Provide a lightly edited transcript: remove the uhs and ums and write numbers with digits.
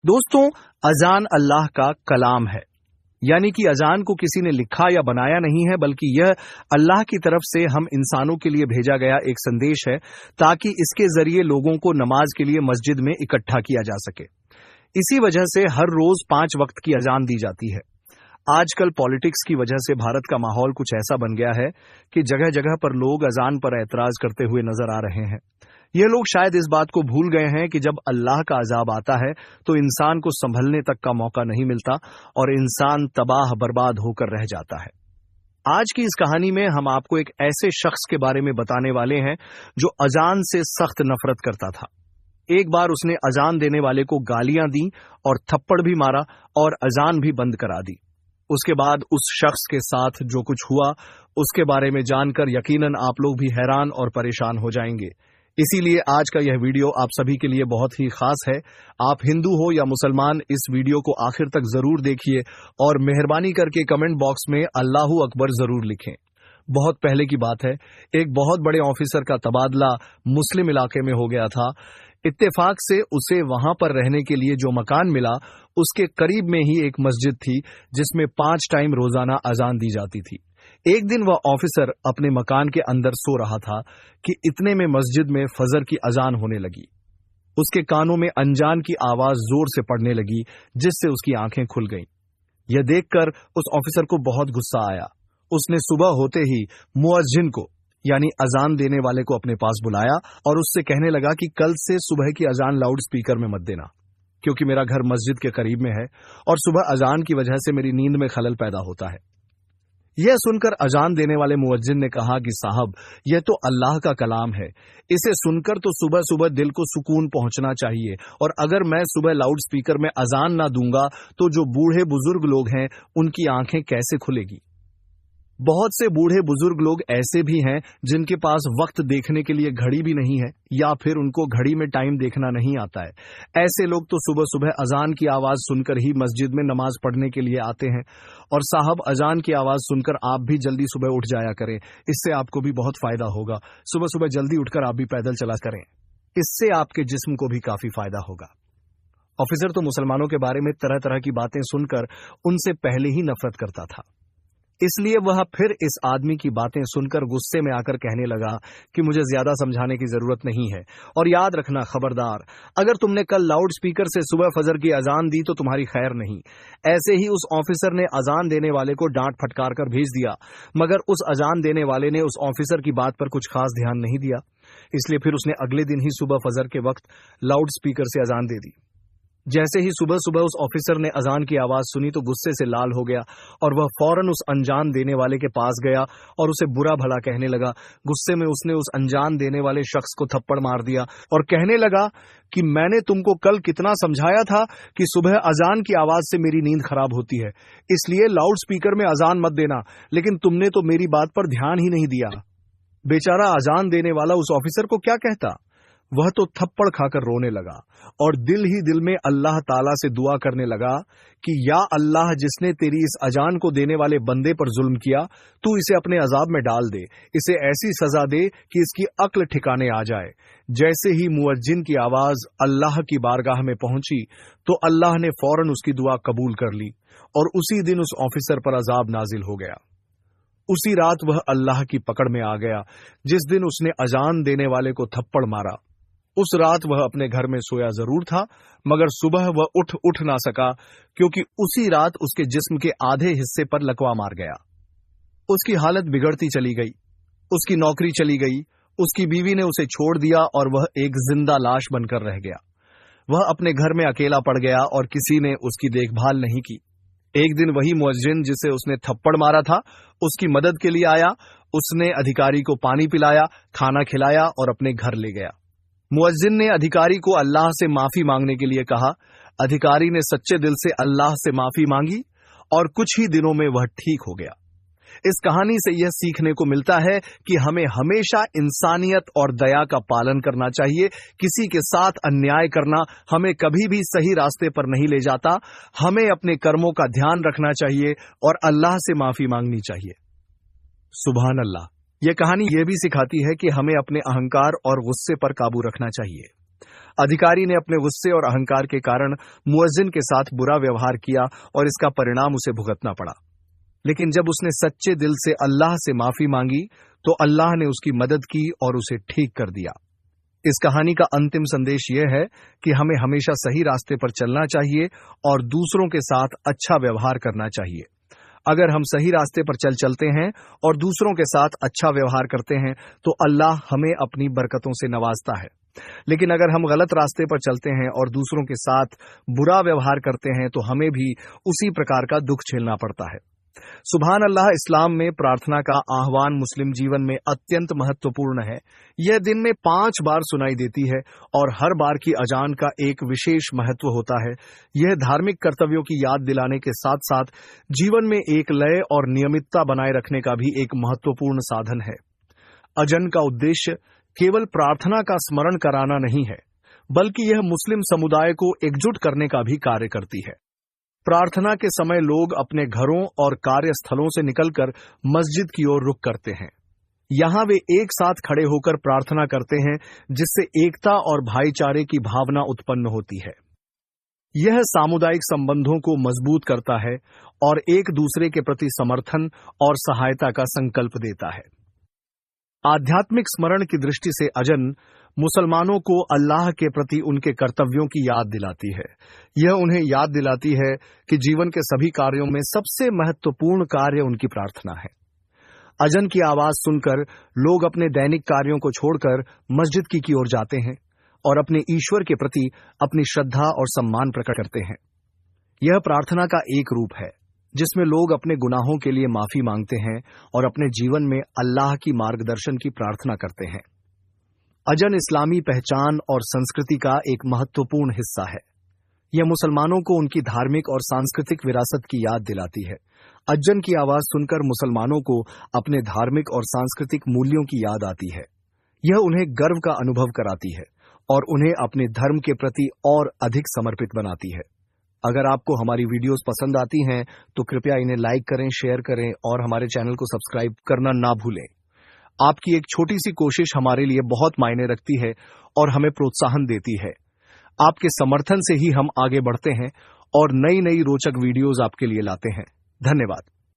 दोस्तों, अजान अल्लाह का कलाम है, यानी कि अजान को किसी ने लिखा या बनाया नहीं है, बल्कि यह अल्लाह की तरफ से हम इंसानों के लिए भेजा गया एक संदेश है, ताकि इसके जरिए लोगों को नमाज के लिए मस्जिद में इकट्ठा किया जा सके। इसी वजह से हर रोज 5 वक्त की अजान दी जाती है। आजकल पॉलिटिक्स की वजह से भारत का माहौल कुछ ऐसा बन गया है कि जगह जगह पर लोग अजान पर एतराज करते हुए नजर आ रहे हैं। ये लोग शायद इस बात को भूल गए हैं कि जब अल्लाह का अजाब आता है तो इंसान को संभलने तक का मौका नहीं मिलता और इंसान तबाह बर्बाद होकर रह जाता है। आज की इस कहानी में हम आपको एक ऐसे शख्स के बारे में बताने वाले हैं जो अजान से सख्त नफरत करता था। एक बार उसने अजान देने वाले को गालियां दी और थप्पड़ भी मारा और अजान भी बंद करा दी। उसके बाद उस शख्स के साथ जो कुछ हुआ उसके बारे में जानकर यकीनन आप लोग भी हैरान और परेशान हो जाएंगे। इसीलिए आज का यह वीडियो आप सभी के लिए बहुत ही खास है। आप हिंदू हो या मुसलमान, इस वीडियो को आखिर तक जरूर देखिए और मेहरबानी करके कमेंट बॉक्स में अल्लाहू अकबर जरूर लिखें। बहुत पहले की बात है, एक बहुत बड़े ऑफिसर का तबादला मुस्लिम इलाके में हो गया था। इत्तेफाक से उसे वहां पर रहने के लिए जो मकान मिला उसके करीब में ही एक मस्जिद थी जिसमें 5 टाइम रोजाना अजान दी जाती थी। एक दिन वह ऑफिसर अपने मकान के अंदर सो रहा था कि इतने में मस्जिद में फजर की अजान होने लगी। उसके कानों में अनजान की आवाज जोर से पड़ने लगी, जिससे उसकी आंखें खुल गईं। यह देखकर उस ऑफिसर को बहुत गुस्सा आया। उसने सुबह होते ही मुअज्जिन को यानी अजान देने वाले को अपने पास बुलाया और उससे कहने लगा कि कल से सुबह की अजान लाउड स्पीकर में मत देना, क्योंकि मेरा घर मस्जिद के करीब में है और सुबह अजान की वजह से मेरी नींद में खलल पैदा होता है। यह सुनकर अजान देने वाले मुअज्जिन ने कहा कि साहब, यह तो अल्लाह का कलाम है, इसे सुनकर तो सुबह सुबह दिल को सुकून पहुंचना चाहिए, और अगर मैं सुबह लाउड स्पीकर में अजान ना दूंगा तो जो बूढ़े बुजुर्ग लोग हैं उनकी आंखें कैसे खुलेगी। बहुत से बूढ़े बुजुर्ग लोग ऐसे भी हैं जिनके पास वक्त देखने के लिए घड़ी भी नहीं है या फिर उनको घड़ी में टाइम देखना नहीं आता है। ऐसे लोग तो सुबह सुबह अजान की आवाज सुनकर ही मस्जिद में नमाज पढ़ने के लिए आते हैं। और साहब, अजान की आवाज सुनकर आप भी जल्दी सुबह उठ जाया करें, इससे आपको भी बहुत फायदा होगा। सुबह सुबह जल्दी उठकर आप भी पैदल चला करें, इससे आपके जिस्म को भी काफी फायदा होगा। ऑफिसर तो मुसलमानों के बारे में तरह तरह की बातें सुनकर उनसे पहले ही नफरत करता था, इसलिए वह फिर इस आदमी की बातें सुनकर गुस्से में आकर कहने लगा कि मुझे ज्यादा समझाने की जरूरत नहीं है, और याद रखना खबरदार, अगर तुमने कल लाउड स्पीकर से सुबह फजर की अजान दी तो तुम्हारी खैर नहीं। ऐसे ही उस ऑफिसर ने अजान देने वाले को डांट फटकार कर भेज दिया, मगर उस अजान देने वाले ने उस ऑफिसर की बात पर कुछ खास ध्यान नहीं दिया, इसलिए फिर उसने अगले दिन ही सुबह फजर के वक्त लाउड स्पीकर से अजान दे दी। जैसे ही सुबह सुबह उस ऑफिसर ने अजान की आवाज सुनी तो गुस्से से लाल हो गया और वह फौरन उस अनजान देने वाले के पास गया और उसे बुरा भला कहने लगा। गुस्से में उसने उस अनजान देने वाले शख्स को थप्पड़ मार दिया और कहने लगा कि मैंने तुमको कल कितना समझाया था कि सुबह अजान की आवाज से मेरी नींद खराब होती है, इसलिए लाउड स्पीकर में अजान मत देना, लेकिन तुमने तो मेरी बात पर ध्यान ही नहीं दिया। बेचारा अजान देने वाला उस ऑफिसर को क्या कहता, वह तो थप्पड़ खाकर रोने लगा और दिल ही दिल में अल्लाह ताला से दुआ करने लगा कि या अल्लाह, जिसने तेरी इस अजान को देने वाले बंदे पर जुल्म किया, तू इसे अपने अजाब में डाल दे, इसे ऐसी सजा दे कि इसकी अक्ल ठिकाने आ जाए। जैसे ही मुअज्जिन की आवाज अल्लाह की बारगाह में पहुंची तो अल्लाह ने फौरन उसकी दुआ कबूल कर ली और उसी दिन उस ऑफिसर पर अजाब नाजिल हो गया। उसी रात वह अल्लाह की पकड़ में आ गया जिस दिन उसने अजान देने वाले को थप्पड़ मारा। उस रात वह अपने घर में सोया जरूर था, मगर सुबह वह उठ ना सका, क्योंकि उसी रात उसके जिस्म के आधे हिस्से पर लकवा मार गया। उसकी हालत बिगड़ती चली गई, उसकी नौकरी चली गई, उसकी बीवी ने उसे छोड़ दिया और वह एक जिंदा लाश बनकर रह गया। वह अपने घर में अकेला पड़ गया और किसी ने उसकी देखभाल नहीं की। एक दिन वही मुअज्जिन जिसे उसने थप्पड़ मारा था उसकी मदद के लिए आया। उसने अधिकारी को पानी पिलाया, खाना खिलाया और अपने घर ले गया। मुअज्जिन ने अधिकारी को अल्लाह से माफी मांगने के लिए कहा। अधिकारी ने सच्चे दिल से अल्लाह से माफी मांगी और कुछ ही दिनों में वह ठीक हो गया। इस कहानी से यह सीखने को मिलता है कि हमें हमेशा इंसानियत और दया का पालन करना चाहिए। किसी के साथ अन्याय करना हमें कभी भी सही रास्ते पर नहीं ले जाता। हमें अपने कर्मों का ध्यान रखना चाहिए और अल्लाह से माफी मांगनी चाहिए। सुभान अल्लाह। यह कहानी यह भी सिखाती है कि हमें अपने अहंकार और गुस्से पर काबू रखना चाहिए। अधिकारी ने अपने गुस्से और अहंकार के कारण मुअज्जिन के साथ बुरा व्यवहार किया और इसका परिणाम उसे भुगतना पड़ा। लेकिन जब उसने सच्चे दिल से अल्लाह से माफी मांगी तो अल्लाह ने उसकी मदद की और उसे ठीक कर दिया। इस कहानी का अंतिम संदेश यह है कि हमें हमेशा सही रास्ते पर चलना चाहिए और दूसरों के साथ अच्छा व्यवहार करना चाहिए। अगर हम सही रास्ते पर चलते हैं और दूसरों के साथ अच्छा व्यवहार करते हैं तो अल्लाह हमें अपनी बरकतों से नवाजता है। लेकिन अगर हम गलत रास्ते पर चलते हैं और दूसरों के साथ बुरा व्यवहार करते हैं तो हमें भी उसी प्रकार का दुख झेलना पड़ता है। सुभान अल्लाह, इस्लाम में प्रार्थना का आह्वान मुस्लिम जीवन में अत्यंत महत्वपूर्ण है। यह दिन में 5 बार सुनाई देती है और हर बार की अजान का एक विशेष महत्व होता है। यह धार्मिक कर्तव्यों की याद दिलाने के साथ साथ जीवन में एक लय और नियमितता बनाए रखने का भी एक महत्वपूर्ण साधन है। अजन का उद्देश्य केवल प्रार्थना का स्मरण कराना नहीं है, बल्कि यह मुस्लिम समुदाय को एकजुट करने का भी कार्य करती है। प्रार्थना के समय लोग अपने घरों और कार्यस्थलों से निकलकर मस्जिद की ओर रुख करते हैं। यहां वे एक साथ खड़े होकर प्रार्थना करते हैं, जिससे एकता और भाईचारे की भावना उत्पन्न होती है। यह सामुदायिक संबंधों को मजबूत करता है और एक दूसरे के प्रति समर्थन और सहायता का संकल्प देता है। आध्यात्मिक स्मरण की दृष्टि से अजन मुसलमानों को अल्लाह के प्रति उनके कर्तव्यों की याद दिलाती है। यह उन्हें याद दिलाती है कि जीवन के सभी कार्यों में सबसे महत्वपूर्ण कार्य उनकी प्रार्थना है। अजन की आवाज सुनकर लोग अपने दैनिक कार्यों को छोड़कर मस्जिद की ओर जाते हैं और अपने ईश्वर के प्रति अपनी श्रद्धा और सम्मान प्रकट करते हैं। यह प्रार्थना का एक रूप है जिसमें लोग अपने गुनाहों के लिए माफी मांगते हैं और अपने जीवन में अल्लाह की मार्गदर्शन की प्रार्थना करते हैं। अजन इस्लामी पहचान और संस्कृति का एक महत्वपूर्ण हिस्सा है। यह मुसलमानों को उनकी धार्मिक और सांस्कृतिक विरासत की याद दिलाती है। अजन की आवाज सुनकर मुसलमानों को अपने धार्मिक और सांस्कृतिक मूल्यों की याद आती है। यह उन्हें गर्व का अनुभव कराती है और उन्हें अपने धर्म के प्रति और अधिक समर्पित बनाती है। अगर आपको हमारी वीडियोस पसंद आती हैं तो कृपया इन्हें लाइक करें, शेयर करें और हमारे चैनल को सब्सक्राइब करना ना भूलें। आपकी एक छोटी सी कोशिश हमारे लिए बहुत मायने रखती है और हमें प्रोत्साहन देती है। आपके समर्थन से ही हम आगे बढ़ते हैं और नई नई रोचक वीडियोस आपके लिए लाते हैं। धन्यवाद।